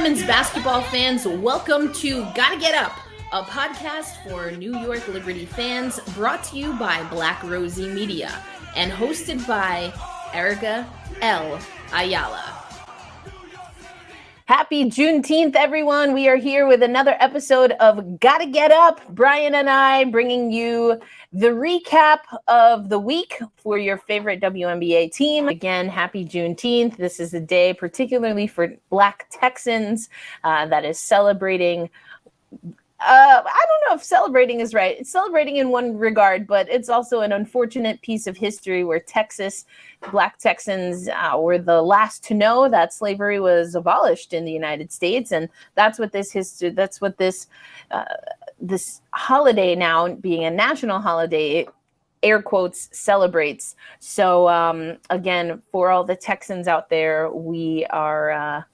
women's basketball fans, welcome to Gotta Get Up, a podcast for New York Liberty fans, brought to you by Rosie Media and hosted by Erica L. Ayala. Happy Juneteenth, everyone. We are here with another episode of Gotta Get Up. Brian and I bringing you the recap of the week for your favorite WNBA team. Again, happy Juneteenth. This is a day particularly for Black Texans that is celebrating. I don't know if celebrating is right. It's celebrating in one regard, but it's also an unfortunate piece of history where Black Texans were the last to know that slavery was abolished in the United States, and that's what this this holiday, now being a national holiday, air quotes, celebrates. So again, for all the Texans out there, we are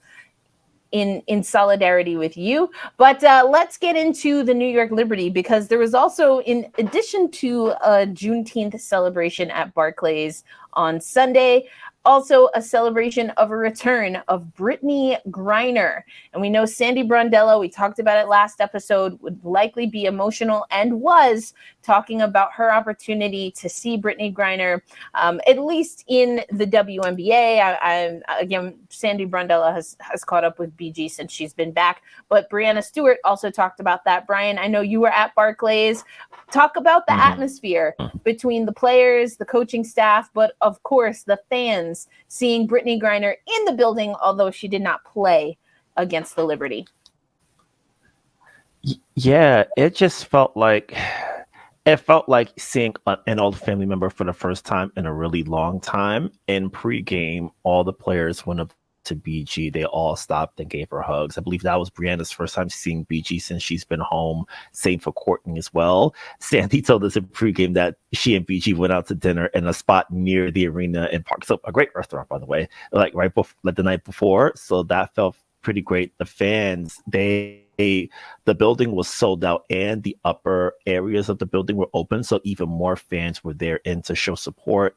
in solidarity with you. But let's get into the New York Liberty, because there was also, in addition to a Juneteenth celebration at Barclays on Sunday, also a celebration of a return of Brittney Griner. And we know Sandy Brondello, we talked about it last episode, would likely be emotional and was talking about her opportunity to see Brittney Griner, at least in the WNBA. Again, Sandy Brondello has caught up with BG since she's been back, but Breanna Stewart also talked about that. Brian, I know you were at Barclays. Talk about the atmosphere between the players, the coaching staff, but of course the fans seeing Brittney Griner in the building, although she did not play against the Liberty. Yeah, it felt like seeing an old family member for the first time in a really long time. In pregame, all the players went up to BG. They all stopped and gave her hugs. I believe that was Brianna's first time seeing BG since she's been home. Same for Courtney as well. Sandy told us in pregame that she and BG went out to dinner in a spot near the arena in Park. So a great restaurant, by the way, like the night before. So that felt pretty great. The fans, the building was sold out and the upper areas of the building were open. So even more fans were there in to show support.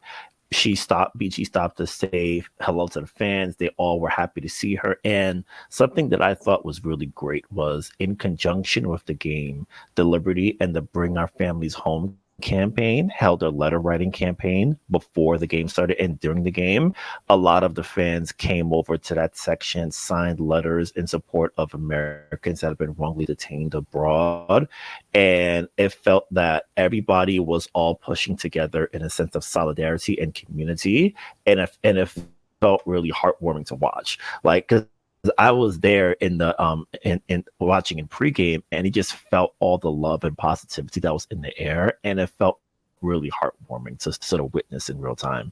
BG stopped to say hello to the fans. They all were happy to see her. And something that I thought was really great was, in conjunction with the game, the Liberty and the Bring Our Families Home campaign held a letter writing campaign before the game started and during the game. A lot of the fans came over to that section, signed letters in support of Americans that have been wrongly detained abroad, and it felt that everybody was all pushing together in a sense of solidarity and community, and it felt really heartwarming to watch. Like, 'cause I was there in the in watching in pregame, and he just felt all the love and positivity that was in the air, and it felt really heartwarming to sort of witness in real time.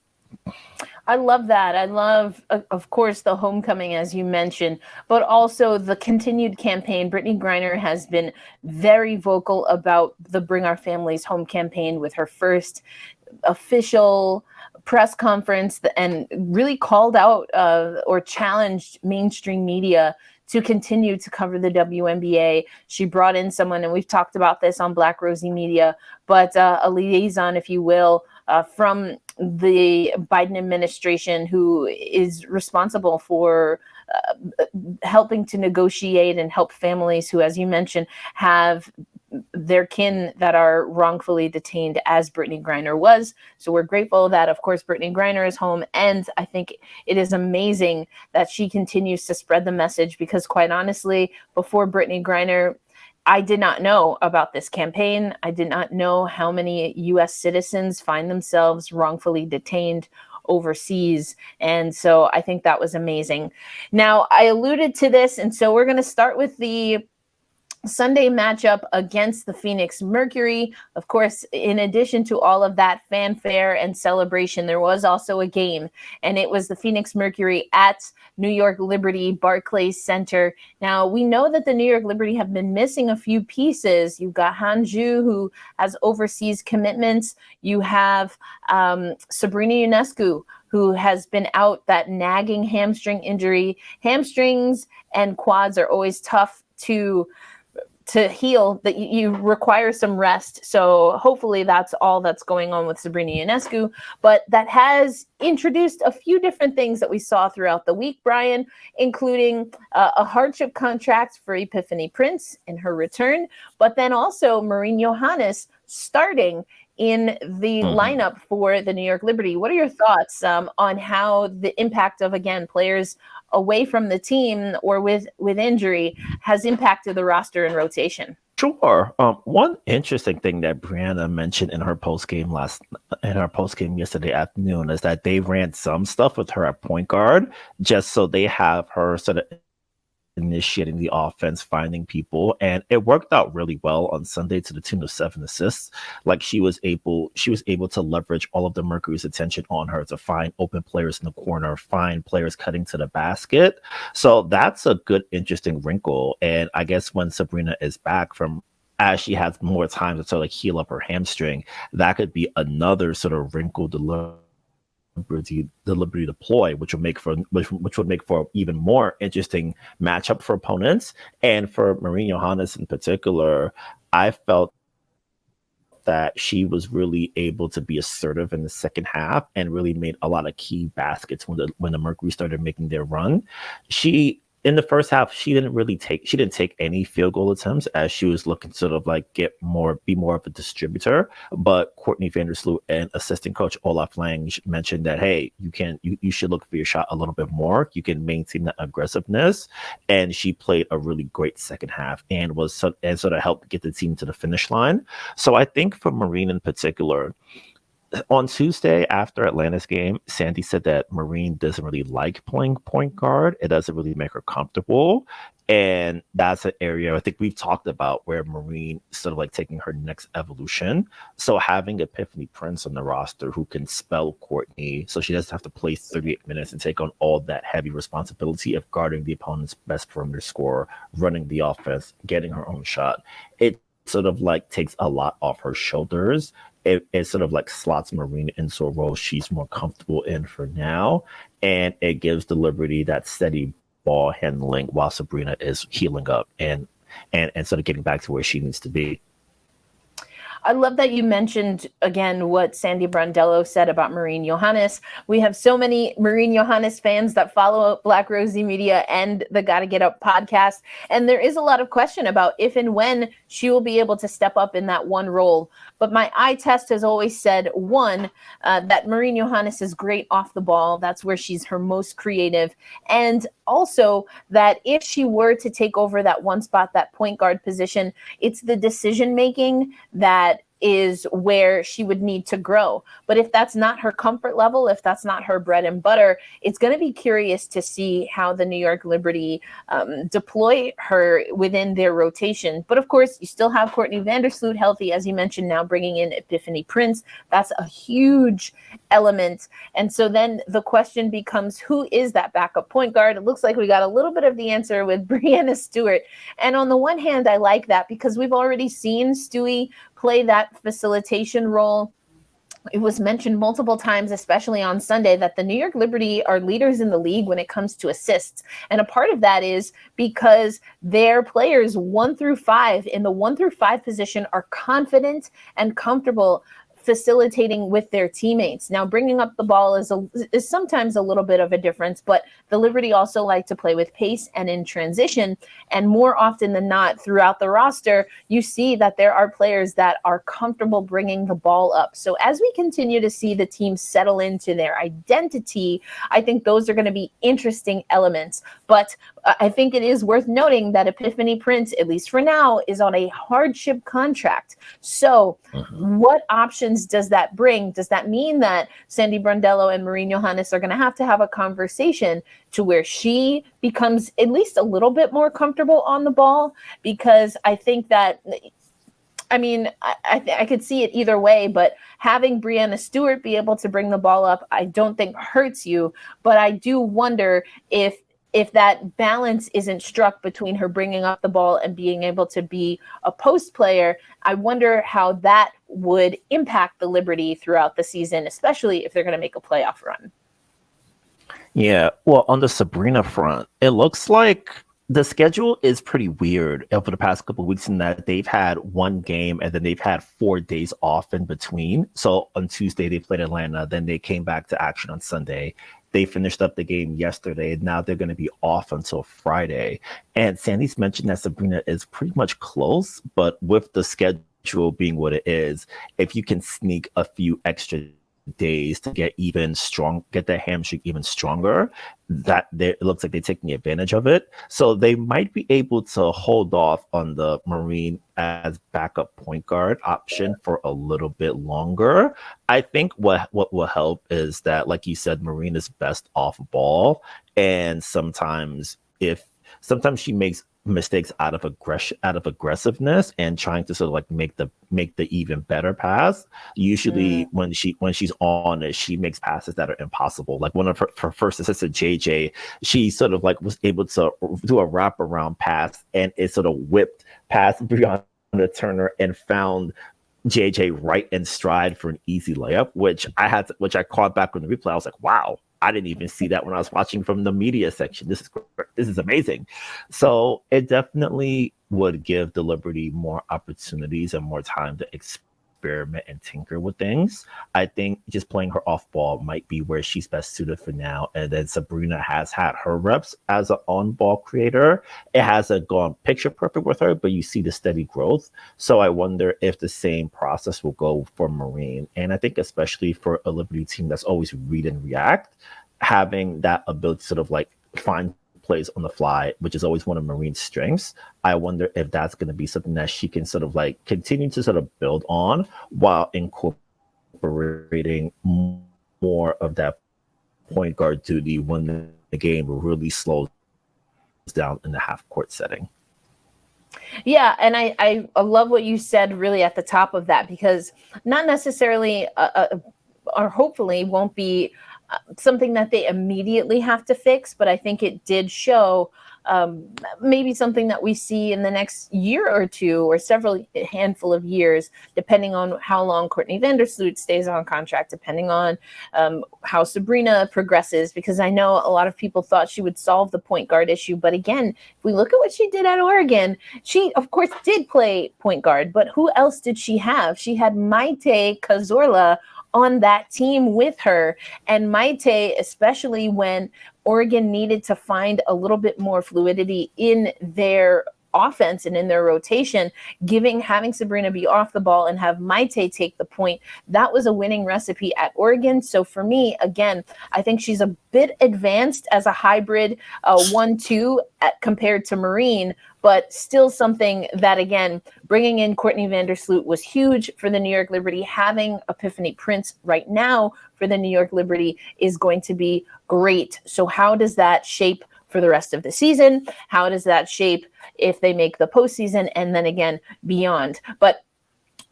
I love that. I love, of course, the homecoming, as you mentioned, but also the continued campaign. Brittney Griner has been very vocal about the Bring Our Families Home campaign with her first official press conference, and really called out or challenged mainstream media to continue to cover the WNBA. She brought in someone, and we've talked about this on Rosie Media, but a liaison, if you will, from the Biden administration, who is responsible for helping to negotiate and help families who, as you mentioned, have their kin that are wrongfully detained, as Brittney Griner was. So we're grateful that, of course, Brittney Griner is home. And I think it is amazing that she continues to spread the message, because quite honestly, before Brittney Griner, I did not know about this campaign. I did not know how many U.S. citizens find themselves wrongfully detained overseas. And so I think that was amazing. Now, I alluded to this, and so we're going to start with the Sunday matchup against the Phoenix Mercury. Of course, in addition to all of that fanfare and celebration, there was also a game, and it was the Phoenix Mercury at New York Liberty Barclays Center. Now, we know that the New York Liberty have been missing a few pieces. You've got Hanju, who has overseas commitments. You have Sabrina Ionescu, who has been out, that nagging hamstring injury. Hamstrings and quads are always tough to to heal, that you require some rest. So hopefully that's all that's going on with Sabrina Ionescu. But that has introduced a few different things that we saw throughout the week, Brian, including a hardship contract for Epiphany Prince in her return, but then also Marine Johannes starting in the lineup for the New York Liberty. What are your thoughts on how the impact of, again, players away from the team or with injury has impacted the roster and rotation? Sure. One interesting thing that Brianna mentioned in her post game yesterday afternoon is that they ran some stuff with her at point guard, just so they have her sort of initiating the offense, finding people, and it worked out really well on Sunday to the tune of 7 assists. Like she was able to leverage all of the Mercury's attention on her to find open players in the corner, find players cutting to the basket. So that's a good, interesting wrinkle. And I guess when Sabrina is back as she has more time to sort of heal up her hamstring, that could be another sort of wrinkle the Liberty deploy, which would make for even more interesting matchup for opponents. And for Marine Johannes in particular, I felt that she was really able to be assertive in the second half and really made a lot of key baskets when the Mercury started making their run. In the first half, she didn't take any field goal attempts, as she was looking to sort of like be more of a distributor. But Courtney Vandersloot and assistant coach Olaf Lange mentioned that, hey, you should look for your shot a little bit more. You can maintain that aggressiveness. And she played a really great second half and sort of helped get the team to the finish line. So I think for Marine in particular, on Tuesday after Atlanta's game, Sandy said that Marine doesn't really like playing point guard. It doesn't really make her comfortable. And that's an area I think we've talked about where Marine sort of like taking her next evolution. So having Epiphany Prince on the roster who can spell Courtney, so she doesn't have to play 38 minutes and take on all that heavy responsibility of guarding the opponent's best perimeter scorer, running the offense, getting her own shot. It sort of like takes a lot off her shoulders. It sort of like slots Marine into a role she's more comfortable in for now, and it gives the Liberty that steady ball handling while Sabrina is healing up and sort of getting back to where she needs to be. I love that you mentioned, again, what Sandy Brondello said about Marine Johannes. We have so many Marine Johannes fans that follow Black Rosie Media and the Gotta Get Up podcast. And there is a lot of question about if and when she will be able to step up in that one role. But my eye test has always said, one, that Marine Johannes is great off the ball. That's where she's her most creative. And also that if she were to take over that one spot, that point guard position, it's the decision making that is where she would need to grow. But if that's not her comfort level, if that's not her bread and butter, it's going to be curious to see how the New York Liberty deploy her within their rotation. But of course, you still have Courtney Vandersloot healthy, as you mentioned, now bringing in Epiphany Prince. That's a huge element. And so then the question becomes, who is that backup point guard? It looks like we got a little bit of the answer with Breanna Stewart. And on the one hand, I like that because we've already seen Stewie play that facilitation role. It was mentioned multiple times, especially on Sunday, that the New York Liberty are leaders in the league when it comes to assists. And a part of that is because their players 1 through 5 in the 1 through 5 position are confident and comfortable facilitating with their teammates. Now, bringing up the ball is sometimes a little bit of a difference, but the Liberty also like to play with pace and in transition. And more often than not, throughout the roster, you see that there are players that are comfortable bringing the ball up. So as we continue to see the team settle into their identity, I think those are going to be interesting elements. But I think it is worth noting that Epiphany Prince, at least for now, is on a hardship contract. So what options does that bring? Does that mean that Sandy Brondello and Marine Johannes are going to have a conversation to where she becomes at least a little bit more comfortable on the ball? Because I think that, I mean, I could see it either way, but having Breanna Stewart be able to bring the ball up, I don't think hurts you. But I do wonder if that balance isn't struck between her bringing up the ball and being able to be a post player. I wonder how that would impact the Liberty throughout the season, especially if they're going to make a playoff run. Yeah, well, on the Sabrina front, it looks like The schedule is pretty weird over the past couple of weeks in that they've had one game and then they've had 4 days off in between. So on Tuesday they played Atlanta, then they came back to action on Sunday. They finished up the game yesterday, and now they're going to be off until Friday. And Sandy's mentioned that Sabrina is pretty much close, but with the schedule being what it is, if you can sneak a few extra days to get that hamstring even stronger, it looks like they're taking advantage of it. So they might be able to hold off on the Marine as backup point guard option for a little bit longer. I think what will help is that, like you said, Marine is best off ball, and sometimes she makes mistakes out of aggressiveness and trying to sort of like make the even better pass. Usually when she's on it, she makes passes that are impossible. Like one of her first assists to JJ, she sort of like was able to do a wraparound pass, and it sort of whipped past Breonna Turner and found JJ right in stride for an easy layup, which I caught back on the replay. I was like, wow, I didn't even see that when I was watching from the media section. This is amazing. So it definitely would give the Liberty more opportunities and more time to experiment and tinker with things. I think just playing her off ball might be where she's best suited for now. And then Sabrina has had her reps as an on-ball creator. It hasn't gone picture perfect with her, but you see the steady growth. So I wonder if the same process will go for Marine. And I think especially for a Liberty team that's always read and react, having that ability to sort of like find plays on the fly, which is always one of Marine's strengths. I wonder if that's going to be something that she can sort of like continue to sort of build on while incorporating more of that point guard duty when the game really slows down in the half court setting. Yeah, and I love what you said really at the top of that, because not necessarily or hopefully won't be something that they immediately have to fix, but I think it did show maybe something that we see in the next year or two or handful of years, depending on how long Courtney Vandersloot stays on contract, depending on how Sabrina progresses, because I know a lot of people thought she would solve the point guard issue. But again, if we look at what she did at Oregon, she, of course, did play point guard, but who else did she have? She had Maite Cazorla on that team with her. And Maite, especially when Oregon needed to find a little bit more fluidity in their offense and in their rotation, having Sabrina be off the ball and have Maite take the point, that was a winning recipe at Oregon. So for me, again, I think she's a bit advanced as a hybrid 1-2 compared to Marine, but still something that, again, bringing in Courtney Vandersloot was huge for the New York Liberty. Having Epiphany Prince right now for the New York Liberty is going to be great. So how does that shape for the rest of the season? How does that shape if they make the postseason and then again beyond? But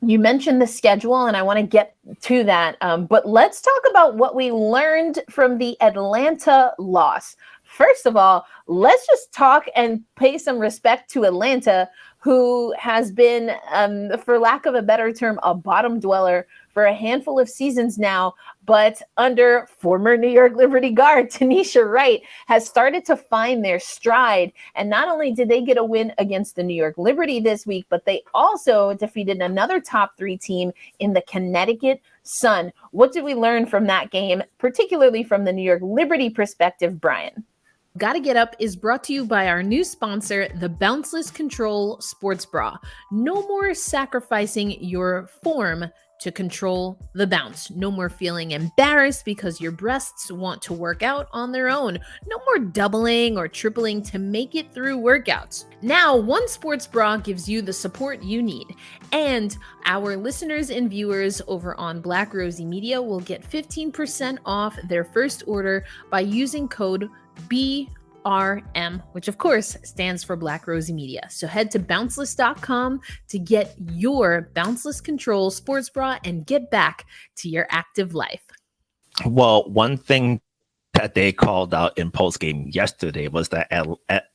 you mentioned the schedule, and I want to get to that. But let's talk about what we learned from the Atlanta loss. First of all, let's just talk and pay some respect to Atlanta, who has been, for lack of a better term, a bottom dweller for a handful of seasons now, but under former New York Liberty guard Tanisha Wright has started to find their stride. And not only did they get a win against the New York Liberty this week, but they also defeated another top 3 team in the Connecticut Sun. What did we learn from that game, particularly from the New York Liberty perspective, Brian? Gotta Get Up is brought to you by our new sponsor, the Bounceless Control Sports Bra. No more sacrificing your form to control the bounce. No more feeling embarrassed because your breasts want to work out on their own. No more doubling or tripling to make it through workouts. Now, one sports bra gives you the support you need. And our listeners and viewers over on Black Rosie Media will get 15% off their first order by using code BRM, which of course stands for Black Rosie Media. So head to bounceless.com to get your Bounceless Control sports bra and get back to your active life. Well, one thing that they called out in post game yesterday was that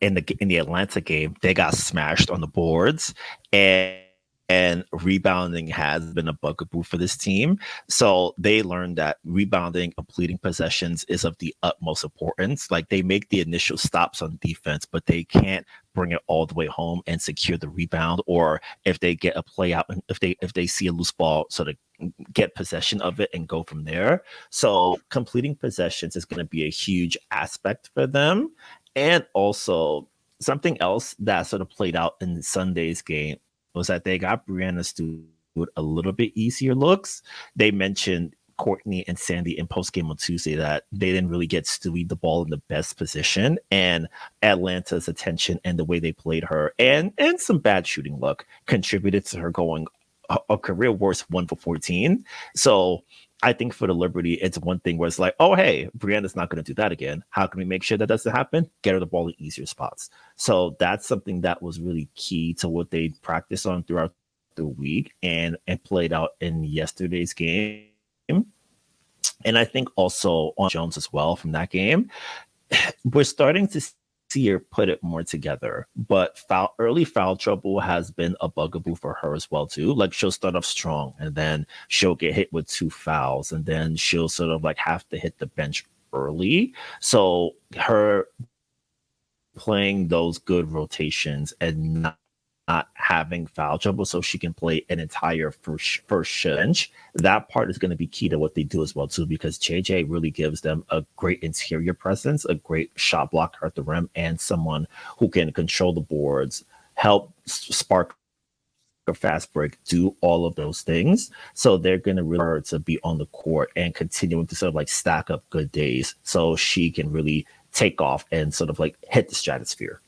in the Atlanta game, they got smashed on the boards, and and rebounding has been a bugaboo for this team. So they learned that rebounding, completing possessions is of the utmost importance. Like, they make the initial stops on defense, but they can't bring it all the way home and secure the rebound. Or if they get a play out, and if they see a loose ball, sort of get possession of it and go from there. So completing possessions is going to be a huge aspect for them. And also, something else that sort of played out in Sunday's game was that they got Brianna Stewart a little bit easier looks. They mentioned Courtney and Sandy in post-game on Tuesday that they didn't really get Stewie the ball in the best position, and Atlanta's attention and the way they played her and some bad shooting luck contributed to her going a career worst 1 for 14. So I think for the Liberty, it's one thing where it's like, oh, hey, Brianna's not going to do that again. How can we make sure that doesn't happen? Get her the ball in easier spots. So that's something that was really key to what they practiced on throughout the week and played out in yesterday's game. And I think also on Jones as well from that game, we're starting to see her put it more together. But early foul trouble has been a bugaboo for her as well too. Like, she'll start off strong and then she'll get hit with 2 fouls and then she'll sort of like have to hit the bench early. So her playing those good rotations and not having foul trouble so she can play an entire first bench, that part is going to be key to what they do as well too, because JJ really gives them a great interior presence, a great shot blocker at the rim, and someone who can control the boards, help spark a fast break, do all of those things. So they're going to really to be on the court and continuing to sort of like stack up good days so she can really take off and sort of like hit the stratosphere.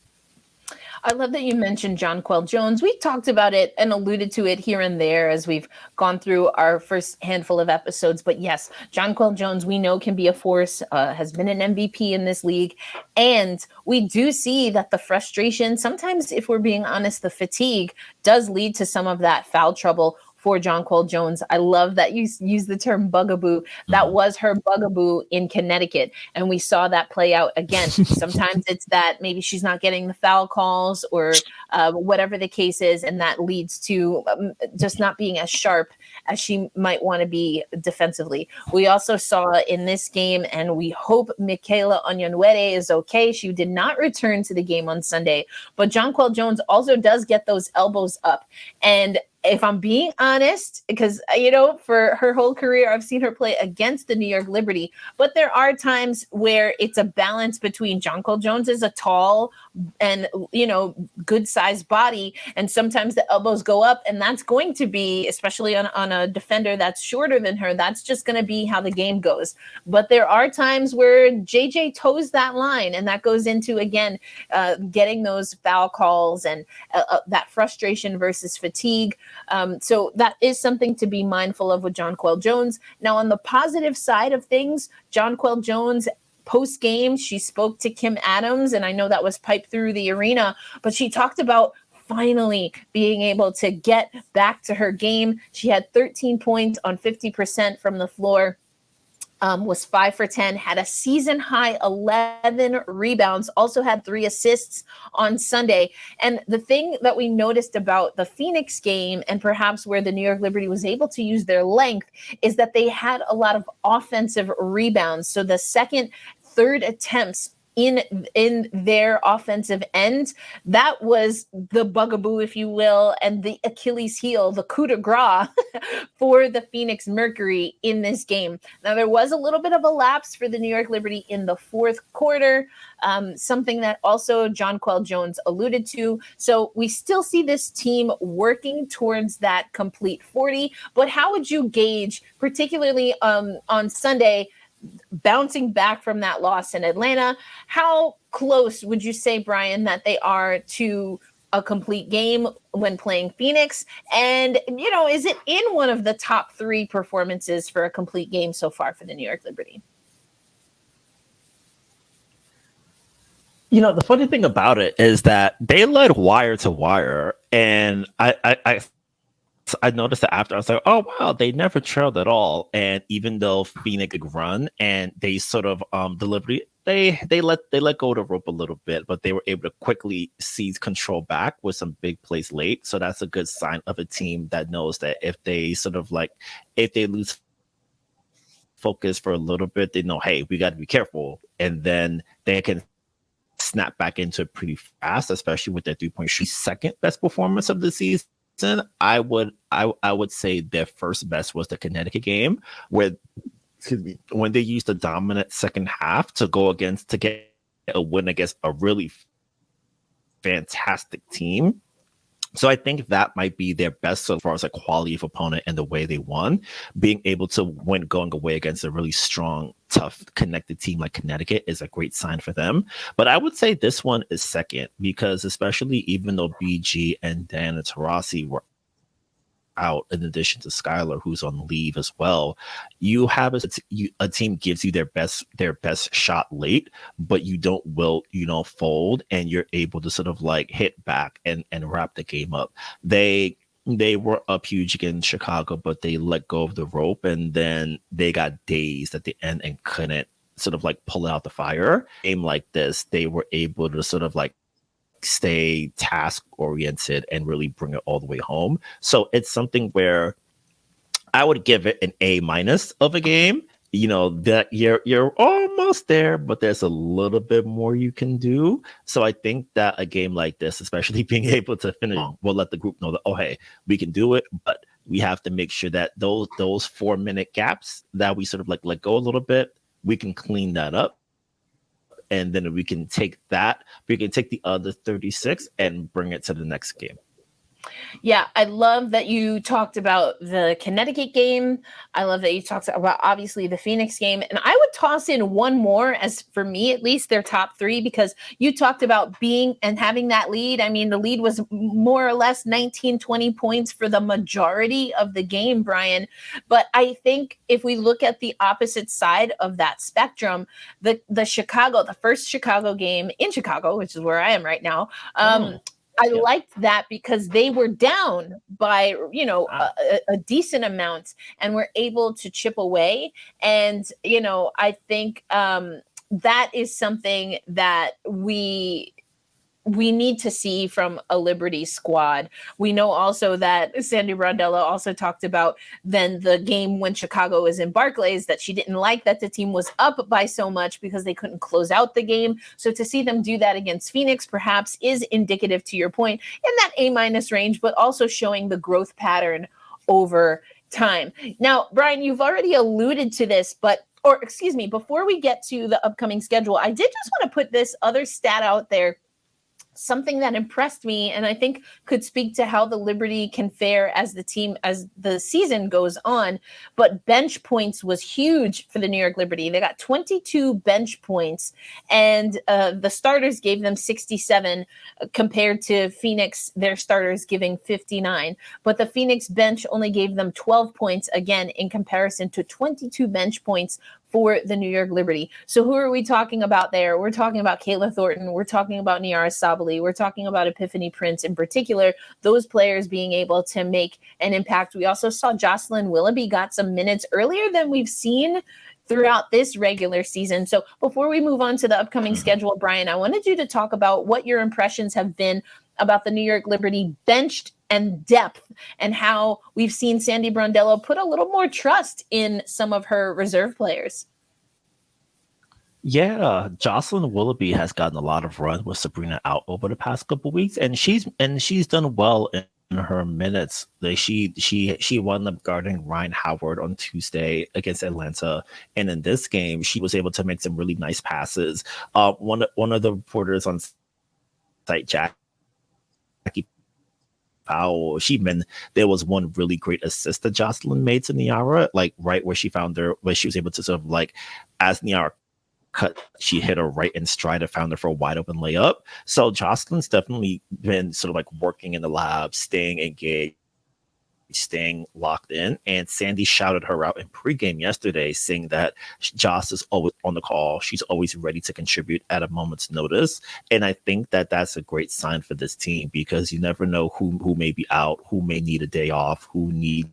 I love that you mentioned Jonquel Jones. We talked about it and alluded to it here and there as we've gone through our first handful of episodes. But yes, Jonquel Jones, we know, can be a force, has been an MVP in this league. And we do see that the frustration, sometimes, if we're being honest, the fatigue does lead to some of that foul trouble for Jonquel Jones. I love that you use the term bugaboo. That was her bugaboo in Connecticut. And we saw that play out again. Sometimes it's that maybe she's not getting the foul calls or whatever the case is. And that leads to just not being as sharp as she might want to be defensively. We also saw in this game, and we hope Michaela Onyenwere is okay. She did not return to the game on Sunday, but Jonquel Jones also does get those elbows up. And if I'm being honest, because, you know, for her whole career, I've seen her play against the New York Liberty, but there are times where it's a balance between Jonquel Jones is a tall and, you know, good sized body. And sometimes the elbows go up, and that's going to be, especially on a defender that's shorter than her, that's just going to be how the game goes. But there are times where JJ toes that line, and that goes into, again, getting those foul calls and that frustration versus fatigue. So that is something to be mindful of with Jonquel Jones. Now, on the positive side of things, Jonquel Jones, post-game, she spoke to Kim Adams, and I know that was piped through the arena, but she talked about finally being able to get back to her game. She had 13 points on 50% from the floor. Was 5 for 10, had a season high 11 rebounds, also had 3 assists on Sunday. And the thing that we noticed about the Phoenix game, and perhaps where the New York Liberty was able to use their length, is that they had a lot of offensive rebounds. So the second, third attempts in their offensive end, that was the bugaboo, if you will, and the Achilles heel, the coup de grace for the Phoenix Mercury in this game. Now, there was a little bit of a lapse for the New York Liberty in the fourth quarter, something that also Jonquel Jones alluded to. So we still see this team working towards that complete 40. But how would you gauge, particularly on Sunday, bouncing back from that loss in Atlanta, how close would you say, Brian, that they are to a complete game when playing Phoenix? And, you know, is it in one of the top 3 performances for a complete game so far for the New York Liberty? You know, the funny thing about it is that they led wire to wire, and I I noticed that after I was like, oh wow, they never trailed at all. And even though Phoenix could run and they sort of delivery, they let go of the rope a little bit, but they were able to quickly seize control back with some big plays late. So that's a good sign of a team that knows that if they sort of like if they lose focus for a little bit, they know, hey, we got to be careful, and then they can snap back into it pretty fast, especially with their 3-point shoot. Second best performance of the season, I would say their first best was the Connecticut game, where when they used the dominant second half to get a win against a really fantastic team. So I think that might be their best so far as like quality of opponent and the way they won. Being able to win going away against a really strong, tough, connected team like Connecticut is a great sign for them. But I would say this one is second, because especially even though BG and Dan and Taurasi were out, in addition to Skylar, who's on leave as well, you have a team gives you their best shot late, but you don't fold, and you're able to sort of like hit back and wrap the game up. They were up huge against Chicago, but they let go of the rope, and then they got dazed at the end and couldn't sort of like pull out the fire. Game like this, they were able to sort of like stay task oriented and really bring it all the way home. So it's something where I would give it an A- of a game. That you're almost there, but there's a little bit more you can do. So I think that a game like this, especially being able to finish, will let the group know that, oh hey, we can do it, but we have to make sure that those 4-minute gaps that we sort of like let go a little bit, we can clean that up. And then we can take the other 36 and bring it to the next game. Yeah, I love that you talked about the Connecticut game. I love that you talked about, obviously, the Phoenix game. And I would toss in one more, as for me, at least, their top three, because you talked about being and having that lead. I mean, the lead was more or less 19, 20 points for the majority of the game, Brian. But I think if we look at the opposite side of that spectrum, the first Chicago game in Chicago, which is where I am right now, I liked that because they were down by, a decent amount and were able to chip away. And, I think that is something that we need to see from a Liberty squad. We know also that Sandy Brondello also talked about then the game when Chicago was in Barclays, that she didn't like that the team was up by so much because they couldn't close out the game. So to see them do that against Phoenix perhaps is indicative, to your point, in that A- range, but also showing the growth pattern over time. Now, Brian, you've already alluded to this, before we get to the upcoming schedule, I did just want to put this other stat out there, something that impressed me and I think could speak to how the Liberty can fare as the season goes on. But bench points was huge for the New York Liberty. They got 22 bench points, and the starters gave them 67 compared to Phoenix, their starters giving 59. But the Phoenix bench only gave them 12 points, again, in comparison to 22 bench points for the New York Liberty. So who are we talking about there? We're talking about Kayla Thornton. We're talking about Niara Sabali. We're talking about Epiphany Prince in particular, those players being able to make an impact. We also saw Jocelyn Willoughby got some minutes earlier than we've seen throughout this regular season. So before we move on to the upcoming schedule, Brian, I wanted you to talk about what your impressions have been about the New York Liberty benched and depth, and how we've seen Sandy Brondello put a little more trust in some of her reserve players. Yeah, Jocelyn Willoughby has gotten a lot of run with Sabrina out over the past couple of weeks, and she's done well in her minutes. She wound up guarding Ryan Howard on Tuesday against Atlanta, and in this game she was able to make some really nice passes. One of the reporters on site, Jackie Powell, there was one really great assist that Jocelyn made to Niara, like right where she was able to sort of like, as Niara cut, she hit her right in stride and found her for a wide open layup. So Jocelyn's definitely been sort of like working in the lab, staying engaged, staying locked in. And Sandy shouted her out in pregame yesterday, saying that Joss is always on the call. She's always ready to contribute at a moment's notice. And I think that that's a great sign for this team, because you never know who may be out, who may need a day off, who needs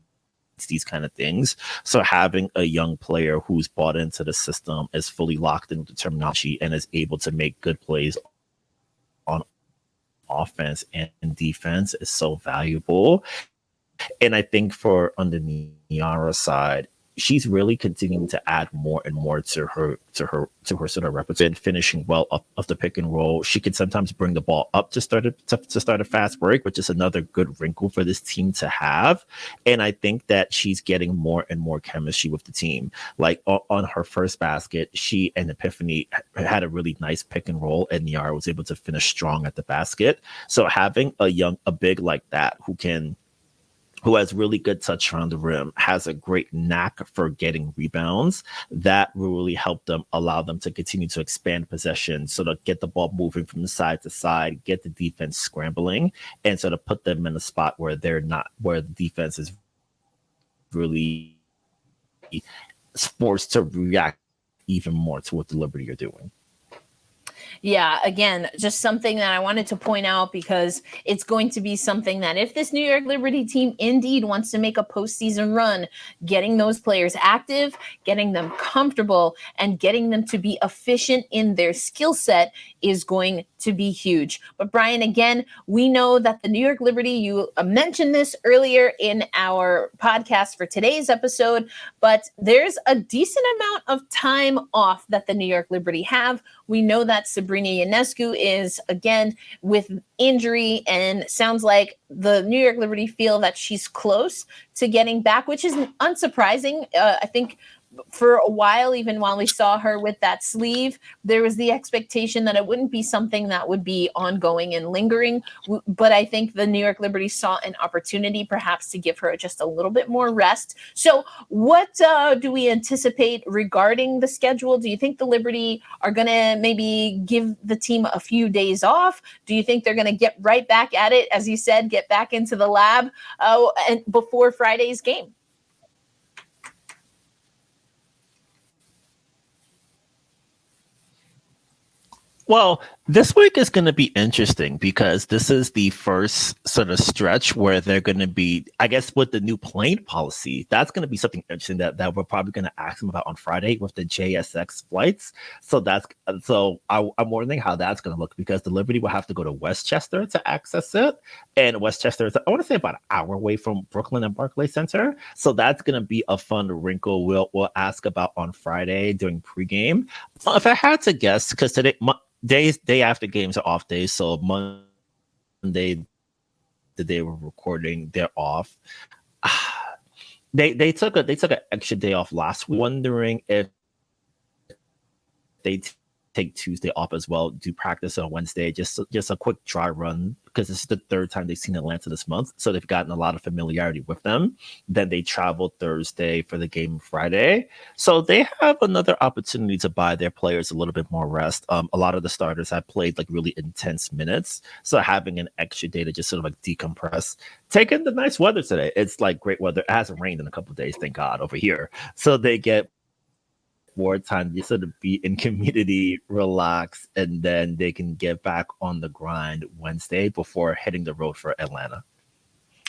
these kind of things. So having a young player who's bought into the system, is fully locked in with the terminology, and is able to make good plays on offense and defense is so valuable. And I think for on the Niara side, she's really continuing to add more and more to her sort of repertoire, finishing well up of the pick and roll. She can sometimes bring the ball up to start a fast break, which is another good wrinkle for this team to have. And I think that she's getting more and more chemistry with the team. Like on her first basket, she and Epiphany had a really nice pick and roll, and Niara was able to finish strong at the basket. So having a big like that who has really good touch around the rim, has a great knack for getting rebounds, that will really help them, allow them to continue to expand possession, so to get the ball moving from the side to side, get the defense scrambling, and sort of put them in a spot where where the defense is really forced to react even more to what the Liberty are doing. Yeah, again, just something that I wanted to point out, because it's going to be something that if this New York Liberty team indeed wants to make a postseason run, getting those players active, getting them comfortable, and getting them to be efficient in their skill set is going to be huge. But Brian, again, we know that the New York Liberty, you mentioned this earlier in our podcast for today's episode, but there's a decent amount of time off that the New York Liberty have. We know that Sabrina Ionescu is, again, with injury, and sounds like the New York Liberty feel that she's close to getting back, which is unsurprising. I think for a while, even while we saw her with that sleeve, there was the expectation that it wouldn't be something that would be ongoing and lingering. But I think the New York Liberty saw an opportunity perhaps to give her just a little bit more rest. So what do we anticipate regarding the schedule? Do you think the Liberty are going to maybe give the team a few days off? Do you think they're going to get right back at it, as you said, get back into the lab and before Friday's game? Well, this week is going to be interesting, because this is the first sort of stretch where they're going to be, I guess, with the new plane policy. That's going to be something interesting that we're probably going to ask them about on Friday with the JSX flights. So I'm wondering how that's going to look, because the Liberty will have to go to Westchester to access it, and Westchester is, I want to say, about an hour away from Brooklyn and Barclays Center. So that's going to be a fun wrinkle we'll ask about on Friday during pregame. If I had to guess, because today day after games are off days, so Monday, the day we're recording, they're off. They took an extra day off last week. Wondering if they take Tuesday off as well, do practice on Wednesday, just a quick dry run, because this is the third time they've seen Atlanta this month, so they've gotten a lot of familiarity with them. Then they travel Thursday for the game Friday, so they have another opportunity to buy their players a little bit more rest. A lot of the starters have played like really intense minutes, so having an extra day to just sort of like decompress. Taking the nice weather today, it's like great weather. It hasn't rained in a couple of days, thank God, over here, so they get more time to sort of be in community, relax, and then they can get back on the grind Wednesday before hitting the road for Atlanta.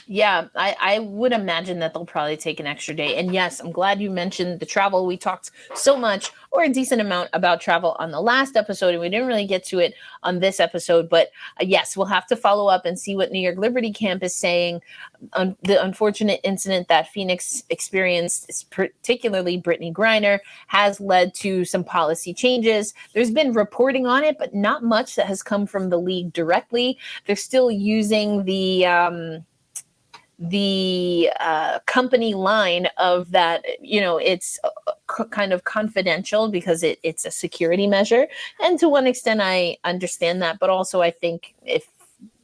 Yeah, I would imagine that they'll probably take an extra day. And yes, I'm glad you mentioned the travel. We talked so much, or a decent amount, about travel on the last episode, and we didn't really get to it on this episode. But yes, we'll have to follow up and see what New York Liberty Camp is saying. The unfortunate incident that Phoenix experienced, particularly Brittney Griner, has led to some policy changes. There's been reporting on it, but not much that has come from the league directly. They're still using the company line of that, it's kind of confidential because it's a security measure. And to one extent, I understand that. But also, I think if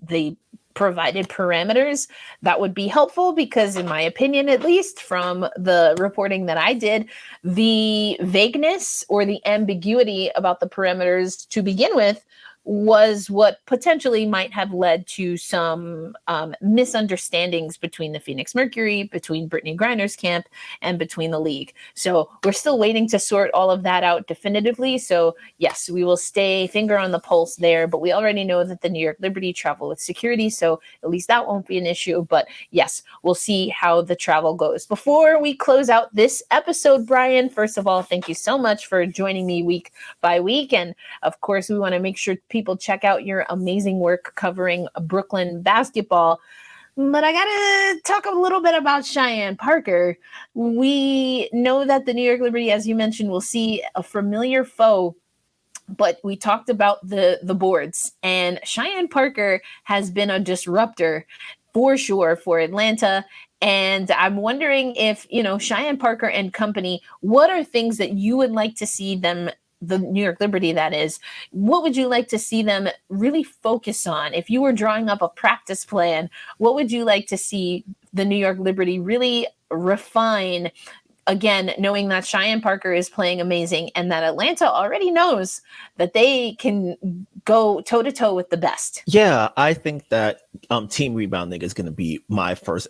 they provided parameters, that would be helpful, because in my opinion, at least from the reporting that I did, the vagueness or the ambiguity about the parameters to begin with was what potentially might have led to some misunderstandings between the Phoenix Mercury, between Brittney Griner's camp, and between the league. So we're still waiting to sort all of that out definitively. So yes, we will stay finger on the pulse there, but we already know that the New York Liberty travel with security, so at least that won't be an issue. But yes, we'll see how the travel goes. Before we close out this episode, Brian, first of all, thank you so much for joining me week by week. And of course, we want to make sure people check out your amazing work covering Brooklyn basketball. But I got to talk a little bit about Cheyenne Parker. We know that the New York Liberty, as you mentioned, will see a familiar foe, but we talked about the boards, and Cheyenne Parker has been a disruptor for sure for Atlanta. And I'm wondering if, Cheyenne Parker and company, what are things that you would like to see them, the New York Liberty, that is, what would you like to see them really focus on? If you were drawing up a practice plan, what would you like to see the New York Liberty really refine? Again, knowing that Cheyenne Parker is playing amazing and that Atlanta already knows that they can go toe-to-toe with the best. Yeah, I think that team rebounding is going to be my first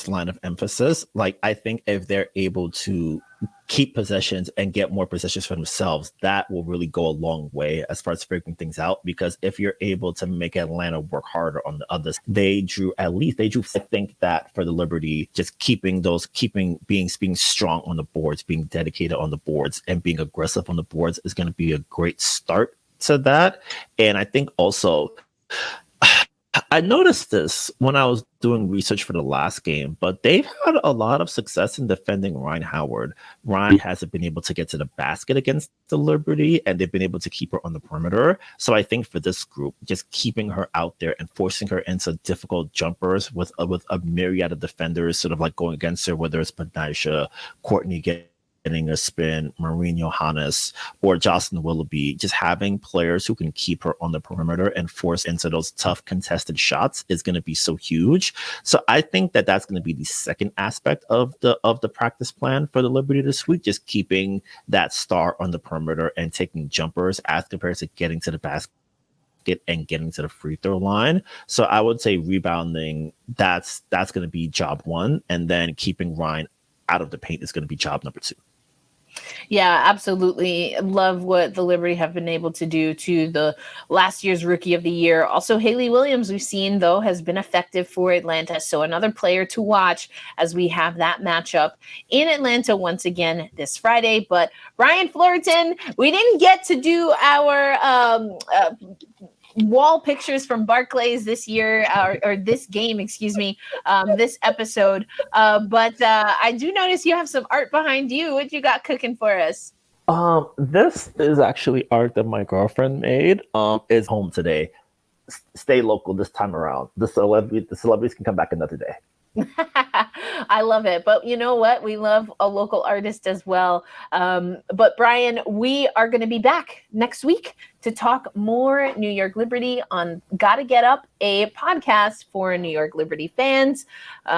line of emphasis. Like, I think if they're able to keep possessions and get more possessions for themselves, that will really go a long way as far as figuring things out. Because if you're able to make Atlanta work harder on the others, I think that for the Liberty, just being strong on the boards, being dedicated on the boards, and being aggressive on the boards is going to be a great start to that. And I think also, I noticed this when I was doing research for the last game, but they've had a lot of success in defending Rhyne Howard. Rhyne hasn't been able to get to the basket against the Liberty, and they've been able to keep her on the perimeter. So I think for this group, just keeping her out there and forcing her into difficult jumpers with a myriad of defenders sort of like going against her, whether it's Panisha, Courtney getting a spin, Maureen Johannes, or Jocelyn Willoughby, just having players who can keep her on the perimeter and force into those tough contested shots is going to be so huge. So I think that that's going to be the second aspect of the practice plan for the Liberty this week, just keeping that star on the perimeter and taking jumpers as compared to getting to the basket and getting to the free throw line. So I would say rebounding, that's going to be job one, and then keeping Rhyne out of the paint is going to be job number two. Yeah, absolutely. Love what the Liberty have been able to do to the last year's Rookie of the Year. Also, Haley Williams, we've seen, though, has been effective for Atlanta. So another player to watch as we have that matchup in Atlanta once again this Friday. But Brian Fleurantin, we didn't get to do our wall pictures from Barclays this year, or this game, this episode. But I do notice you have some art behind you. What you got cooking for us? This is actually art that my girlfriend made. Is home today. Stay local this time around. The celebrities can come back another day. I love it. But you know what? We love a local artist as well. But Brian, we are going to be back next week to talk more New York Liberty on Gotta Get Up, a podcast for New York Liberty fans.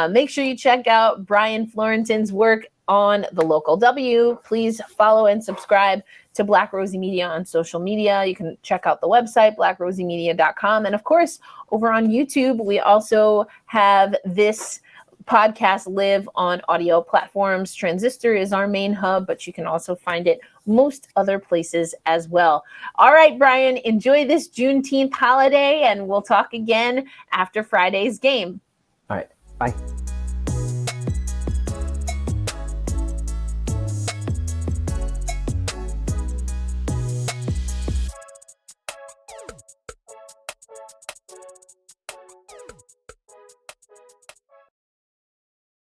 Make sure you check out Brian Fleurantin's work on the Local W. Please follow and subscribe to Black Rosie Media on social media. You can check out the website, blackrosiemedia.com. And of course, over on YouTube, we also have this podcast live on audio platforms. Transistor is our main hub, but you can also find it most other places as well. All right, Brian, enjoy this Juneteenth holiday, and we'll talk again after Friday's game. All right, bye.